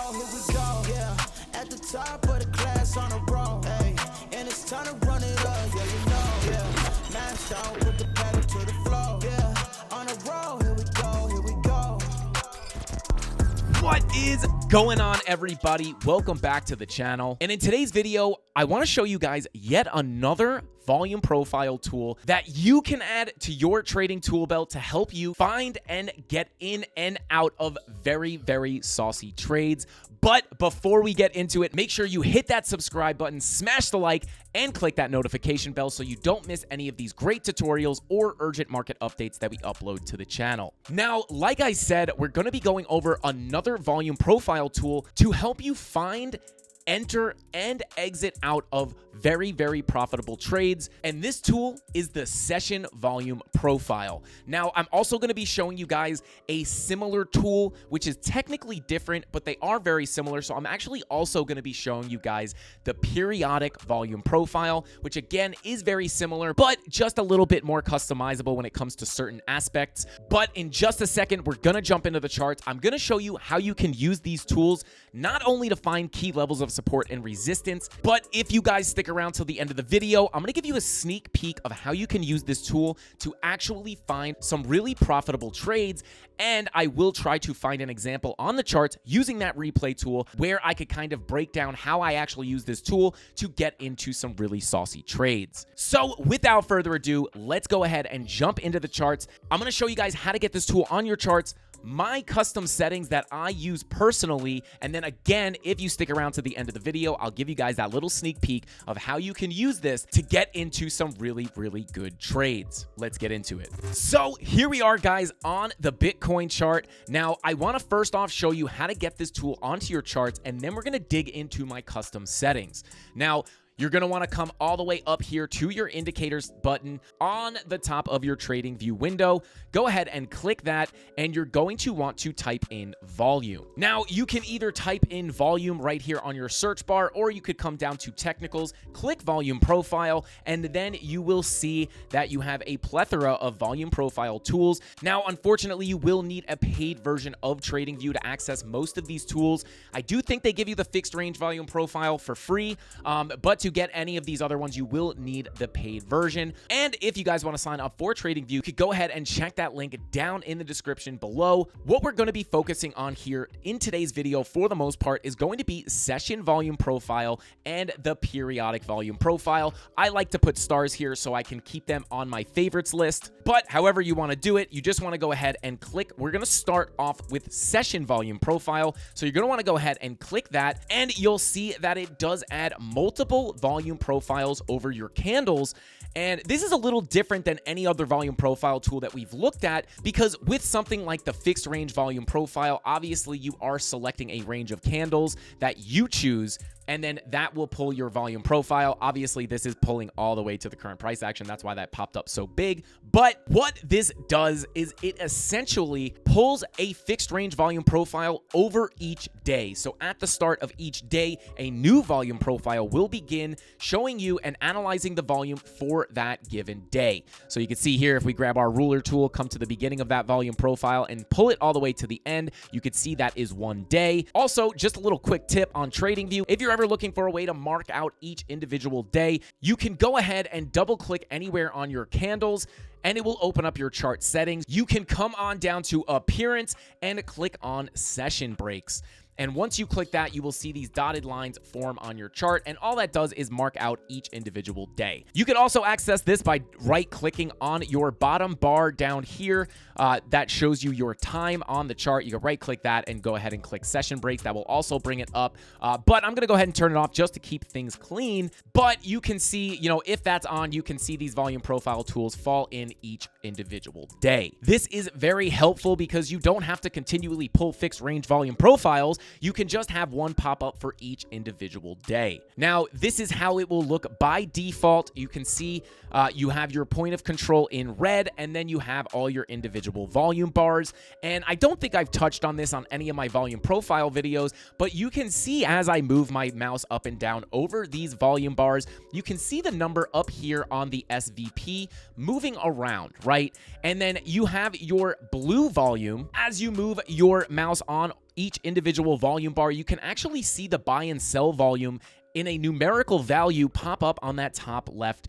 go, here we go, yeah. At the top of the class on a roll, hey. And it's time to run it up, yeah, you know, yeah. Mash down, put the pedal to the floor, yeah. On a roll, here we go, here we go. What is going on, everybody? Welcome back to the channel. And in today's video, I want to show you guys yet another volume profile tool that you can add to your trading tool belt to help you find and get in and out of very, very saucy trades. But before we get into it, make sure you hit that subscribe button, smash the like, and click that notification bell so you don't miss any of these great tutorials or urgent market updates that we upload to the channel. Now, like I said, we're going to be going over another volume profile tool to help you find, enter, and exit out of very, very profitable trades. And this tool is the session volume profile. Now, I'm also going to be showing you guys a similar tool, which is technically different, but they are very similar. So I'm actually also going to be showing you guys the periodic volume profile, which again is very similar, but just a little bit more customizable when it comes to certain aspects. But in just a second, we're going to jump into the charts. I'm going to show you how you can use these tools, not only to find key levels of support and resistance, but if you guys stick around till the end of the video, I'm going to give you a sneak peek of how you can use this tool to actually find some really profitable trades. And I will try to find an example on the charts using that replay tool where I could kind of break down how I actually use this tool to get into some really saucy trades. So without further ado, let's go ahead and jump into the charts. I'm going to show you guys how to get this tool on your charts, my custom settings that I use personally, and then again, if you stick around to the end of the video, I'll give you guys that little sneak peek of how you can use this to get into some really, really good trades. Let's get into it. So here we are, guys, on the Bitcoin chart. Now, I want to first off show you how to get this tool onto your charts, and then we're going to dig into my custom settings. Now, you're going to want to come all the way up here to your indicators button on the top of your trading view window. Go ahead and click that, and you're going to want to type in volume. Now, you can either type in volume right here on your search bar, or you could come down to technicals, click volume profile, and then you will see that you have a plethora of volume profile tools. Now, unfortunately, you will need a paid version of TradingView to access most of these tools. I do think they give you the fixed range volume profile for free, but to get any of these other ones, you will need the paid version. And if you guys want to sign up for TradingView, you could go ahead and check that link down in the description below. What we're going to be focusing on here in today's video, for the most part, is going to be session volume profile and the periodic volume profile. I like to put stars here so I can keep them on my favorites list, but however you want to do it, you just want to go ahead and click. We're going to start off with session volume profile. So you're going to want to go ahead and click that, and you'll see that it does add multiple volume profiles over your candles. And this is a little different than any other volume profile tool that we've looked at, because with something like the fixed range volume profile, obviously you are selecting a range of candles that you choose, and then that will pull your volume profile. Obviously, this is pulling all the way to the current price action. That's why that popped up so big. But what this does is it essentially pulls a fixed range volume profile over each day. So at the start of each day, a new volume profile will begin showing you and analyzing the volume for that given day. So you can see here, if we grab our ruler tool, come to the beginning of that volume profile and pull it all the way to the end, you can see that is one day. Also, just a little quick tip on TradingView. If you're ever looking for a way to mark out each individual day, you can go ahead and double click anywhere on your candles, and it will open up your chart settings. You can come on down to appearance and click on session breaks. And once you click that, you will see these dotted lines form on your chart, and all that does is mark out each individual day. You can also access this by right-clicking on your bottom bar down here that shows you your time on the chart. You can right-click that and go ahead and click session breaks. That will also bring it up, but I'm going to go ahead and turn it off just to keep things clean. But you can see, if that's on, you can see these volume profile tools fall in each individual day. This is very helpful because you don't have to continually pull fixed range volume profiles. You can just have one pop up for each individual day. Now, this is how it will look by default. You can see you have your point of control in red, and then you have all your individual volume bars. And I don't think I've touched on this on any of my volume profile videos, but you can see as I move my mouse up and down over these volume bars, you can see the number up here on the SVP moving around, right? And then you have your blue volume as you move your mouse on each individual volume bar, you can actually see the buy and sell volume in a numerical value pop up on that top left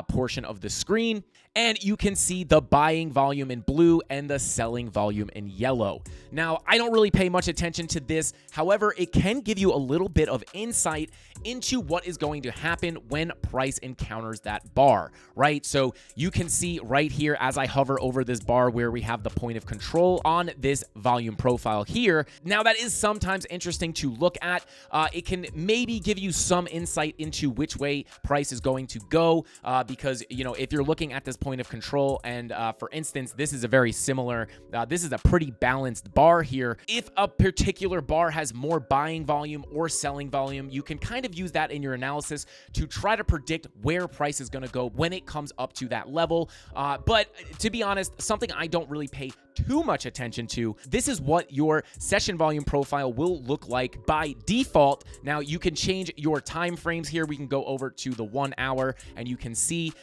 portion of the screen. And you can see the buying volume in blue and the selling volume in yellow. Now, I don't really pay much attention to this. However, it can give you a little bit of insight into what is going to happen when price encounters that bar, right? So you can see right here as I hover over this bar where we have the point of control on this volume profile here. Now, that is sometimes interesting to look at. It can maybe give you some insight into which way price is going to go because, you know, if you're looking at this point of control and for instance, this is a very similar, this is a pretty balanced bar here. If a particular bar has more buying volume or selling volume, you can kind of use that in your analysis to try to predict where price is going to go when it comes up to that level. But to be honest, something I don't really pay too much attention to. This is what your session volume profile will look like by default. Now you can change your time frames here. We can go over to the 1 hour and you can see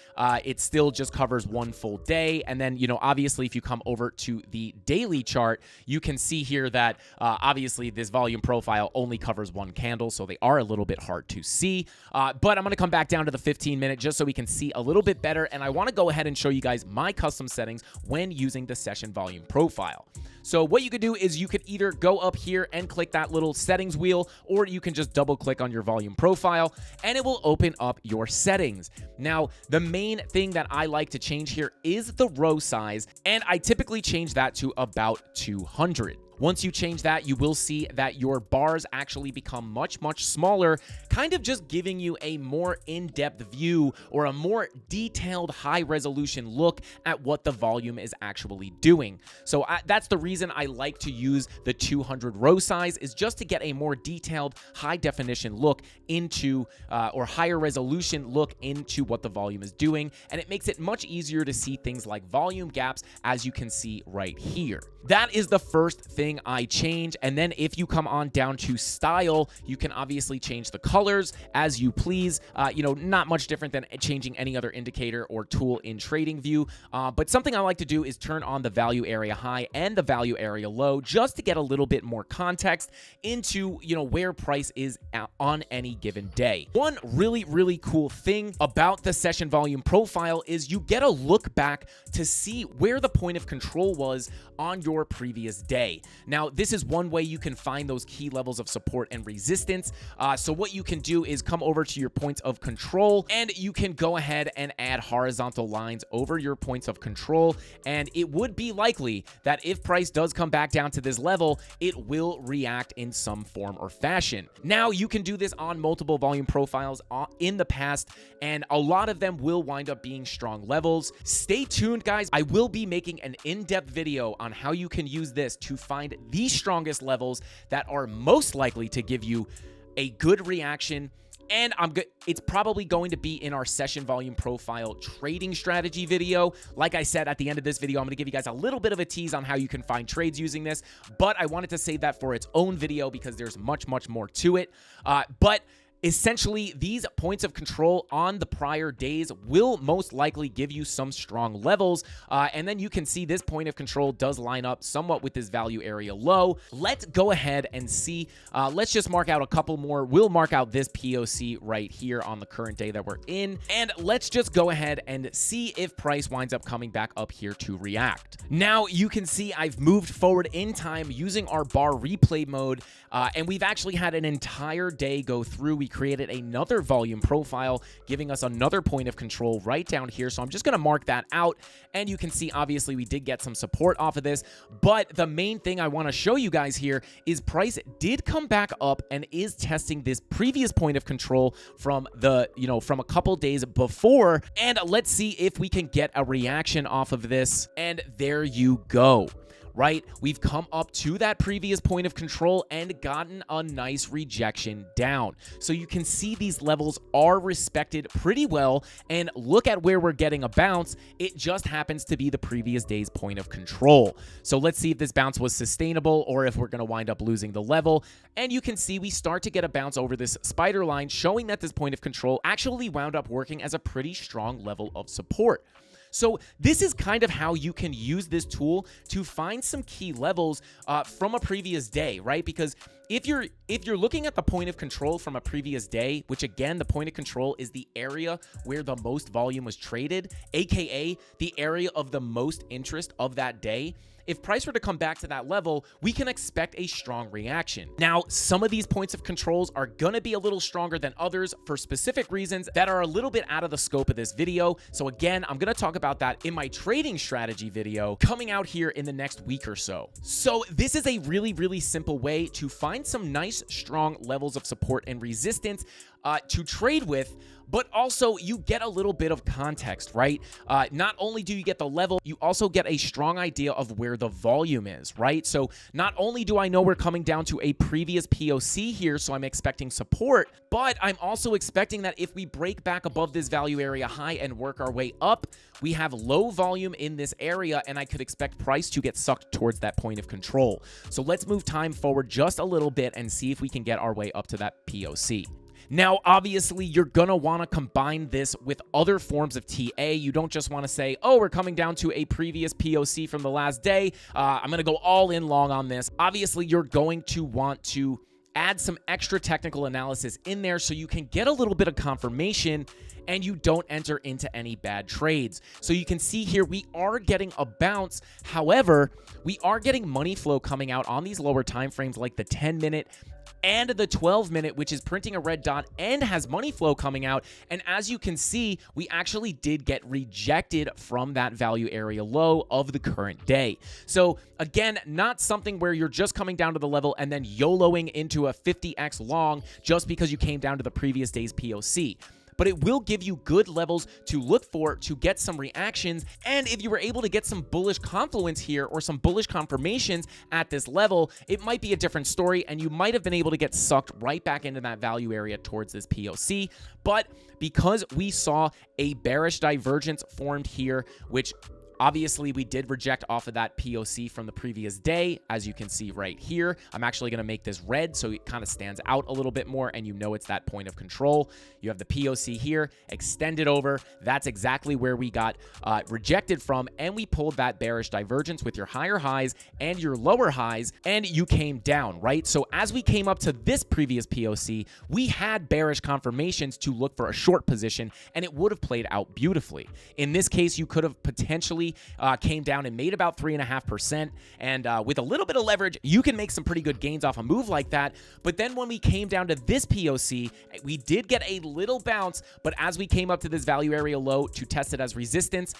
it still just covers one full day. And then, you know, obviously if you come over to the daily chart, you can see here that obviously this volume profile only covers one candle, so they are a little bit hard to see. But I'm going to come back down to the 15-minute just so we can see a little bit better. And I want to go ahead and show you guys my custom settings when using the session volume profile. So what you could do is you could either go up here and click that little settings wheel, or you can just double click on your volume profile and it will open up your settings. Now, the main thing that I like to change here is the row size, and I typically change that to about 200. Once you change that, you will see that your bars actually become much, much smaller, kind of just giving you a more in-depth view or a more detailed high-resolution look at what the volume is actually doing. So that's the reason I like to use the 200 row size, is just to get a more detailed, high-definition look into, or higher resolution look into what the volume is doing, and it makes it much easier to see things like volume gaps, as you can see right here. That is the first thing I change. And then if you come on down to style, you can obviously change the colors as you please. You know, not much different than changing any other indicator or tool in TradingView. But something I like to do is turn on the value area high and the value area low, just to get a little bit more context into, you know, where price is on any given day. One really, really cool thing about the session volume profile is you get a look back to see where the point of control was on your previous day. Now, this is one way you can find those key levels of support and resistance. So what you can do is come over to your points of control, and you can go ahead and add horizontal lines over your points of control. And it would be likely that if price does come back down to this level, it will react in some form or fashion. Now, you can do this on multiple volume profiles in the past, and a lot of them will wind up being strong levels. Stay tuned, guys. I will be making an in-depth video on how you can use this to find the strongest levels that are most likely to give you a good reaction. And it's probably going to be in our session volume profile trading strategy video. Like I said, at the end of this video, I'm going to give you guys a little bit of a tease on how you can find trades using this, but I wanted to save that for its own video because there's much, much more to it. But essentially, these points of control on the prior days will most likely give you some strong levels. And then you can see this point of control does line up somewhat with this value area low. Let's go ahead and see. Let's just mark out a couple more. We'll mark out this POC right here on the current day that we're in. And let's just go ahead and see if price winds up coming back up here to react. Now, you can see I've moved forward in time using our bar replay mode. And we've actually had an entire day go through. We created another volume profile, giving us another point of control right down here. So I'm just going to mark that out. And you can see, obviously, we did get some support off of this. But the main thing I want to show you guys here is price did come back up and is testing this previous point of control from the, from a couple days before. And let's see if we can get a reaction off of this. And there you go. Right? We've come up to that previous point of control and gotten a nice rejection down. So you can see these levels are respected pretty well, and look at where we're getting a bounce. It just happens to be the previous day's point of control. So let's see if this bounce was sustainable or if we're going to wind up losing the level. And you can see we start to get a bounce over this spider line, showing that this point of control actually wound up working as a pretty strong level of support. So this is kind of how you can use this tool to find some key levels from a previous day, right? Because if you're looking at the point of control from a previous day, which again, the point of control is the area where the most volume was traded, aka the area of the most interest of that day. If price were to come back to that level, we can expect a strong reaction. Now, some of these points of controls are gonna be a little stronger than others for specific reasons that are a little bit out of the scope of this video. So again, I'm gonna talk about that in my trading strategy video coming out here in the next week or so. So this is a really, really simple way to find some nice, strong levels of support and resistance to trade with, but also you get a little bit of context, right? Not only do you get the level, you also get a strong idea of where the volume is, right? So not only do I know we're coming down to a previous POC here, so I'm expecting support, but I'm also expecting that if we break back above this value area high and work our way up, we have low volume in this area, and I could expect price to get sucked towards that point of control. So let's move time forward just a little bit and see if we can get our way up to that POC. Now, obviously, you're going to want to combine this with other forms of TA. You don't just want to say, oh, we're coming down to a previous POC from the last day. I'm going to go all in long on this. Obviously, you're going to want to add some extra technical analysis in there so you can get a little bit of confirmation and you don't enter into any bad trades. So you can see here, we are getting a bounce. However, we are getting money flow coming out on these lower time frames like the 10-minute and the 12-minute, which is printing a red dot and has money flow coming out. And as you can see, we actually did get rejected from that value area low of the current day. So again, not something where you're just coming down to the level and then YOLOing into a 50x long just because you came down to the previous day's POC. But it will give you good levels to look for to get some reactions. And if you were able to get some bullish confluence here or some bullish confirmations at this level, it might be a different story and you might have been able to get sucked right back into that value area towards this POC. But because we saw a bearish divergence formed here, which obviously, we did reject off of that POC from the previous day, as you can see right here. I'm actually going to make this red so it kind of stands out a little bit more and you know it's that point of control. You have the POC here, extended over. That's exactly where we got rejected from, and we pulled that bearish divergence with your higher highs and your lower highs, and you came down, right? So as we came up to this previous POC, we had bearish confirmations to look for a short position, and it would have played out beautifully. In this case, you could have potentially came down and made about 3.5%. And with a little bit of leverage, you can make some pretty good gains off a move like that. But then when we came down to this POC, we did get a little bounce. But as we came up to this value area low to test it as resistance,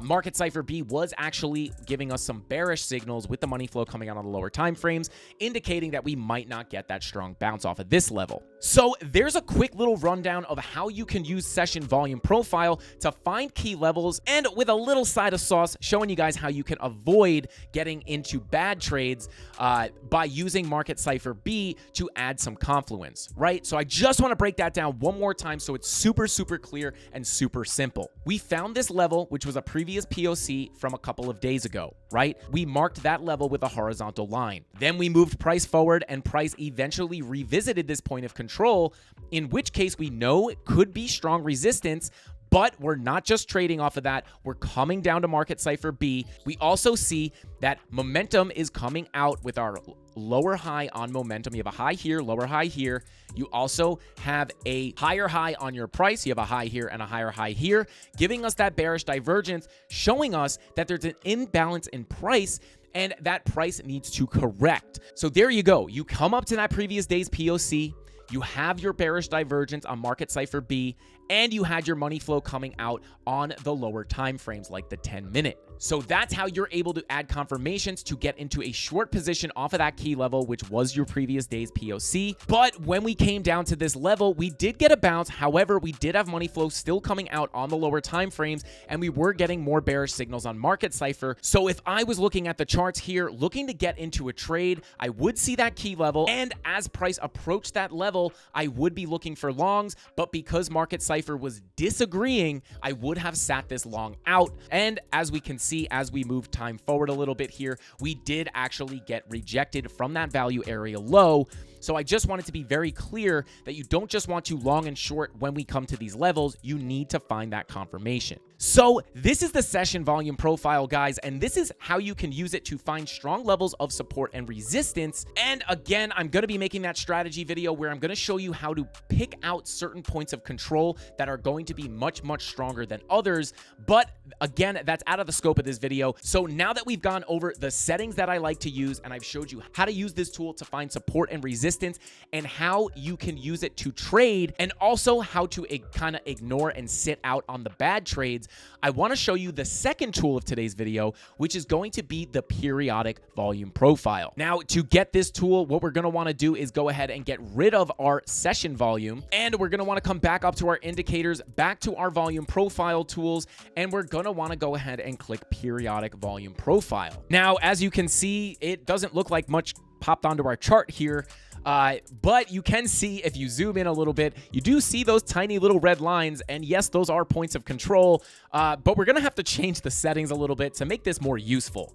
Market Cipher B was actually giving us some bearish signals with the money flow coming out on the lower time frames, indicating that we might not get that strong bounce off of this level. So there's a quick little rundown of how you can use Session Volume Profile to find key levels, and with a little side of sauce showing you guys how you can avoid getting into bad trades by using Market Cipher B to add some confluence, right? So I just want to break that down one more time so it's super, super clear and super simple. We found this level, which was a previous POC from a couple of days ago, right? We marked that level with a horizontal line. Then we moved price forward and price eventually revisited this point of control, in which case we know it could be strong resistance. But we're not just trading off of that. We're coming down to Market Cipher B. We also see that momentum is coming out with our lower high on momentum. You have a high here, lower high here. You also have a higher high on your price. You have a high here and a higher high here, giving us that bearish divergence, showing us that there's an imbalance in price and that price needs to correct. So there you go. You come up to that previous day's POC. You have your bearish divergence on Market Cipher B, and you had your money flow coming out on the lower time frames like the 10-minute. So that's how you're able to add confirmations to get into a short position off of that key level, which was your previous day's POC. But when we came down to this level, we did get a bounce. However, we did have money flow still coming out on the lower time frames, and we were getting more bearish signals on Market Cipher. So if I was looking at the charts here, looking to get into a trade, I would see that key level, and as price approached that level, I would be looking for longs, but because Market Cipher was disagreeing, I would have sat this long out. And as we can see, as we move time forward a little bit here, we did actually get rejected from that value area low. So I just wanted to be very clear that you don't just want to long and short when we come to these levels, you need to find that confirmation. So this is the session volume profile, guys, and this is how you can use it to find strong levels of support and resistance. And again, I'm going to be making that strategy video where I'm going to show you how to pick out certain points of control that are going to be much, much stronger than others. But again, that's out of the scope of this video. So now that we've gone over the settings that I like to use, and I've showed you how to use this tool to find support and resistance and how you can use it to trade, and also how to kind of ignore and sit out on the bad trades, I want to show you the second tool of today's video, which is going to be the periodic volume profile. Now, to get this tool, what we're going to want to do is go ahead and get rid of our session volume, and we're going to want to come back up to our indicators, back to our volume profile tools, and we're going to want to go ahead and click periodic volume profile. Now, as you can see, it doesn't look like much popped onto our chart here. But you can see, if you zoom in a little bit, you do see those tiny little red lines, and yes, those are points of control, but we're going to have to change the settings a little bit to make this more useful.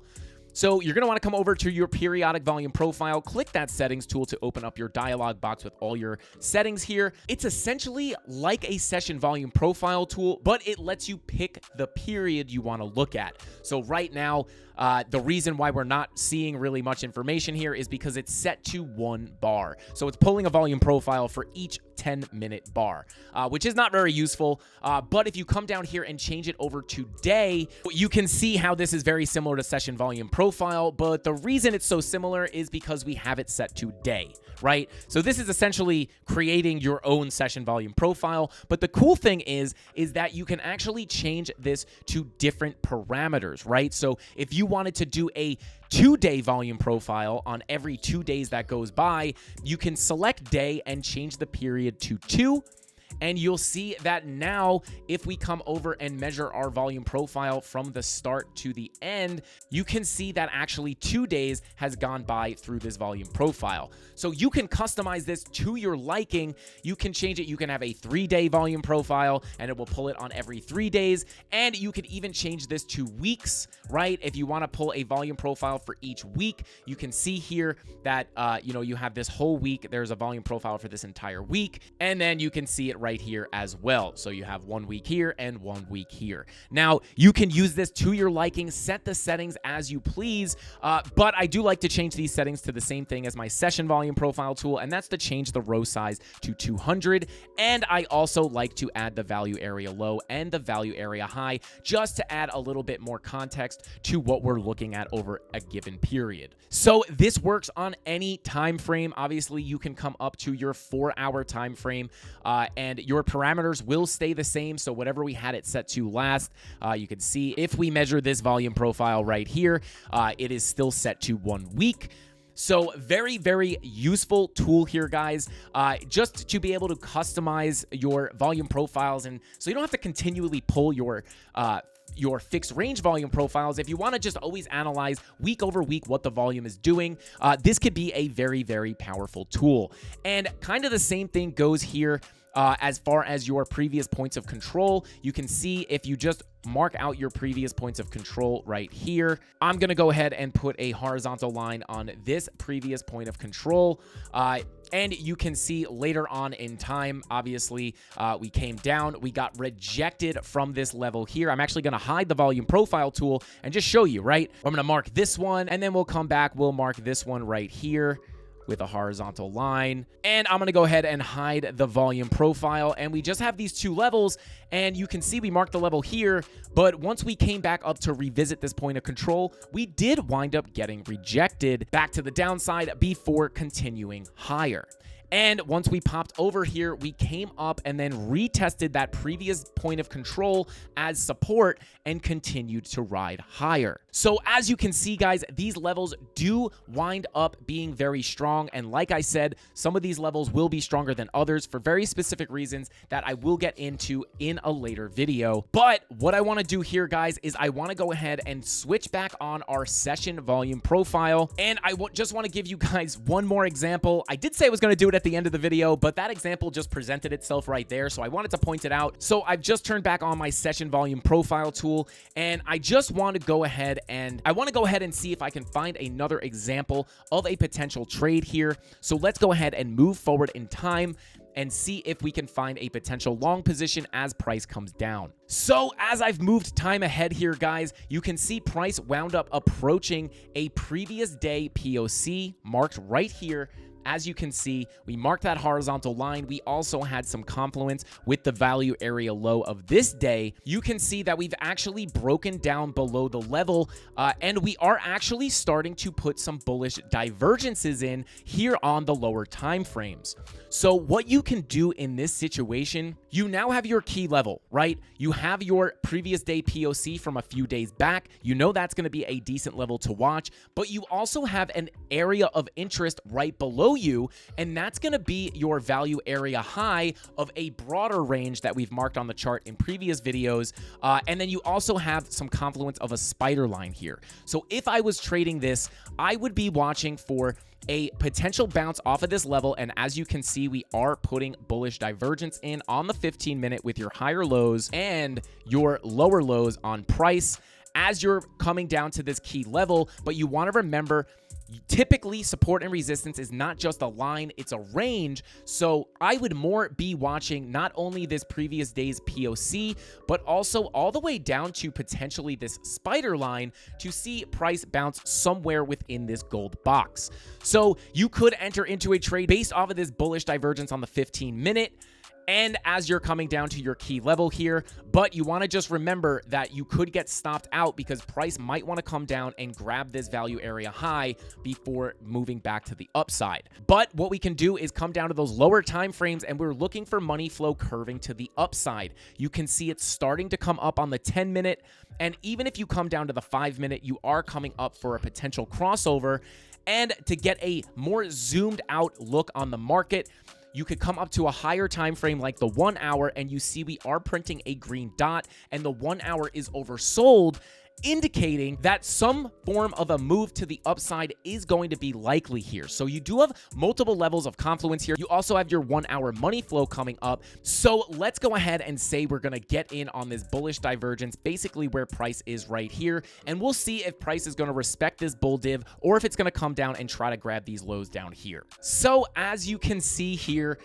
So you're going to want to come over to your periodic volume profile, click that settings tool to open up your dialog box with all your settings here. It's essentially like a session volume profile tool, but it lets you pick the period you want to look at. So right now, the reason why we're not seeing really much information here is because it's set to 1 bar. So it's pulling a volume profile for each 10-minute bar, which is not very useful. But if you come down here and change it over to day, you can see how this is very similar to session volume profile. But the reason it's so similar is because we have it set to day, right? So this is essentially creating your own session volume profile. But the cool thing is that you can actually change this to different parameters, right? So if you wanted to do a 2-day volume profile on every 2 days that goes by, you can select day and change the period to 2. And you'll see that now, if we come over and measure our volume profile from the start to the end, you can see that actually 2 days has gone by through this volume profile. So you can customize this to your liking. You can change it. You can have a 3-day volume profile, and it will pull it on every 3 days. And you can even change this to weeks, right? If you want to pull a volume profile for each week, you can see here that, you have this whole week. There's a volume profile for this entire week. And then you can see it right here as well. So you have 1 week here and 1 week here. Now, you can use this to your liking, set the settings as you please, but I do like to change these settings to the same thing as my session volume profile tool, and that's to change the row size to 200. And I also like to add the value area low and the value area high, just to add a little bit more context to what we're looking at over a given period. So this works on any time frame. Obviously, you can come up to your 4-hour time frame, and your parameters will stay the same. So whatever we had it set to last, you can see if we measure this volume profile right here, it is still set to 1 week. So very, very useful tool here, guys, just to be able to customize your volume profiles. And so you don't have to continually pull your fixed range volume profiles. If you want to just always analyze week over week what the volume is doing, this could be a very, very powerful tool. And kind of the same thing goes here. As far as your previous points of control, you can see if you just mark out your previous points of control right here. I'm going to go ahead and put a horizontal line on this previous point of control. And you can see later on in time, obviously, we came down. We got rejected from this level here. I'm actually going to hide the volume profile tool and just show you, right? I'm going to mark this one, and then we'll come back. We'll mark this one right here with a horizontal line, and I'm going to go ahead and hide the volume profile, and we just have these 2 levels, and you can see we marked the level here, but once we came back up to revisit this point of control, we did wind up getting rejected back to the downside before continuing higher. And once we popped over here, we came up and then retested that previous point of control as support and continued to ride higher. So as you can see, guys, these levels do wind up being very strong. And like I said, some of these levels will be stronger than others for very specific reasons that I will get into in a later video. But what I want to do here, guys, is I want to go ahead and switch back on our session volume profile. And I just want to give you guys one more example. I did say I was going to do it at at the end of the video, but that example just presented itself right there, so I wanted to point it out. So I've just turned back on my session volume profile tool, and I just want to go ahead and see if I can find another example of a potential trade here. So let's go ahead and move forward in time and see if we can find a potential long position as price comes down. So as I've moved time ahead here, guys, you can see price wound up approaching a previous day POC marked right here. As you can see, we marked that horizontal line. We also had some confluence with the value area low of this day. You can see that we've actually broken down below the level, and we are actually starting to put some bullish divergences in here on the lower time frames. So what you can do in this situation, you now have your key level, right? You have your previous day POC from a few days back. You know that's going to be a decent level to watch, but you also have an area of interest right below you, and that's going to be your value area high of a broader range that we've marked on the chart in previous videos. And then you also have some confluence of a spider line here. So if I was trading this, I would be watching for a potential bounce off of this level, and as you can see, we are putting bullish divergence in on the 15-minute with your higher lows and your lower lows on price as you're coming down to this key level. But you want to remember, typically support and resistance is not just a line, it's a range. So I would more be watching not only this previous day's POC, but also all the way down to potentially this spider line to see price bounce somewhere within this gold box. So you could enter into a trade based off of this bullish divergence on the 15-minute. And as you're coming down to your key level here, but you want to just remember that you could get stopped out because price might want to come down and grab this value area high before moving back to the upside. But what we can do is come down to those lower time frames, and we're looking for money flow curving to the upside. You can see it's starting to come up on the 10-minute, and even if you come down to the 5-minute, you are coming up for a potential crossover. And to get a more zoomed out look on the market, you could come up to a higher time frame like the 1 hour, and you see we are printing a green dot, and the 1 hour is oversold, indicating that some form of a move to the upside is going to be likely here. So you do have multiple levels of confluence here. You also have your 1 hour money flow coming up. So let's go ahead and say we're going to get in on this bullish divergence, basically where price is right here. And we'll see if price is going to respect this bull div or if it's going to come down and try to grab these lows down here. So as you can see here,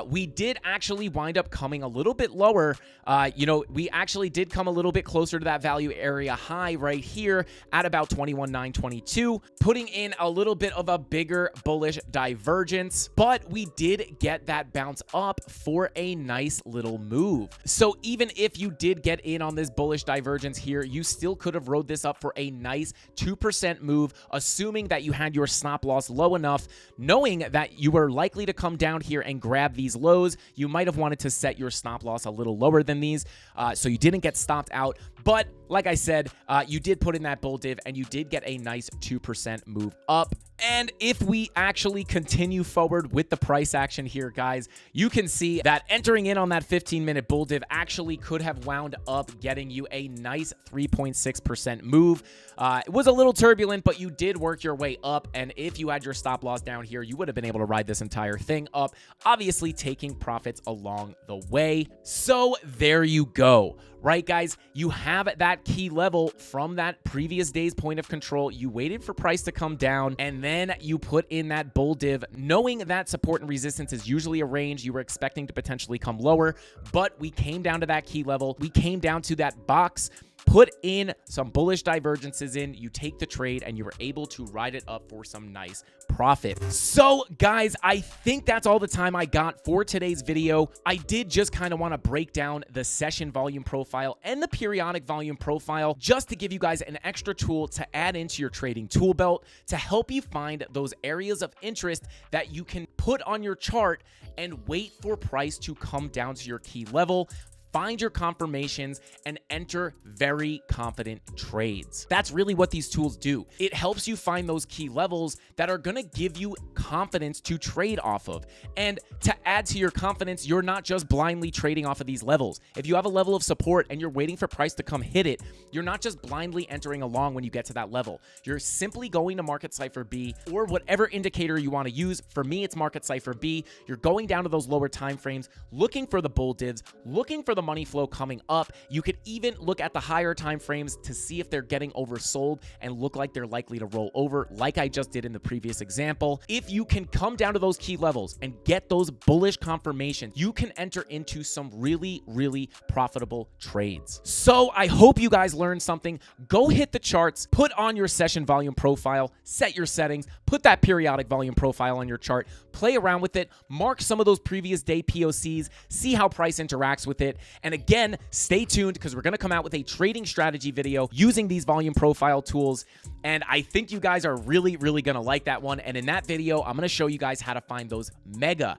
we did actually wind up coming a little bit lower. We actually did come a little bit closer to that value area high right here at about 21,922, putting in a little bit of a bigger bullish divergence, but we did get that bounce up for a nice little move. So even if you did get in on this bullish divergence here, you still could have rode this up for a nice 2% move, assuming that you had your stop loss low enough, knowing that you were likely to come down here and grab these lows. You might have wanted to set your stop loss a little lower than these, so you didn't get stopped out. But like I said, you did put in that bull div, and you did get a nice 2% move up. And if we actually continue forward with the price action here, guys, you can see that entering in on that 15-minute bull div actually could have wound up getting you a nice 3.6% move. It was a little turbulent, but you did work your way up. And if you had your stop loss down here, you would have been able to ride this entire thing up, obviously taking profits along the way. So there you go. Right, guys, you have that key level from that previous day's point of control. You waited for price to come down, and then you put in that bull div, knowing that support and resistance is usually a range. You were expecting to potentially come lower, but we came down to that key level. We came down to that box, put in some bullish divergences in, you take the trade, and you were able to ride it up for some nice profit. So guys, I think that's all the time I got for today's video. I did just kind of want to break down the session volume profile and the periodic volume profile just to give you guys an extra tool to add into your trading tool belt to help you find those areas of interest that you can put on your chart and wait for price to come down to your key level. Find your confirmations and enter very confident trades. That's really what these tools do. It helps you find those key levels that are going to give you confidence to trade off of. And to add to your confidence, you're not just blindly trading off of these levels. If you have a level of support and you're waiting for price to come hit it, you're not just blindly entering along when you get to that level. You're simply going to Market Cipher B or whatever indicator you want to use. For me, it's Market Cipher B. You're going down to those lower time frames, looking for the bull divs, looking for the money flow coming up. You could even look at the higher time frames to see if they're getting oversold and look like they're likely to roll over, like I just did in the previous example. If you can come down to those key levels and get those bullish confirmations, you can enter into some really, really profitable trades. So I hope you guys learned something. Go hit the charts, put on your session volume profile, set your settings, put that periodic volume profile on your chart, play around with it, mark some of those previous day POCs, see how price interacts with it. And again, stay tuned because we're going to come out with a trading strategy video using these volume profile tools. And I think you guys are really, really going to like that one. And in that video, I'm going to show you guys how to find those mega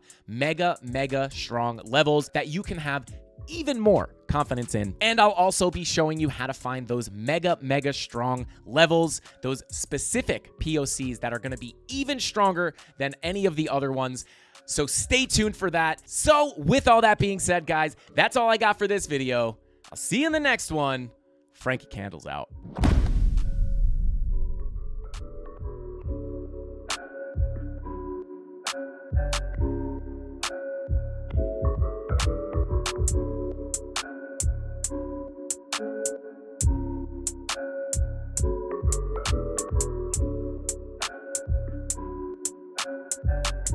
strong levels that you can have even more confidence in. And I'll also be showing you how to find those mega strong levels, those specific POCs that are going to be even stronger than any of the other ones. So stay tuned for that. So with all that being said, guys, that's all I got for this video. I'll see you in the next one. Frankie Candles out.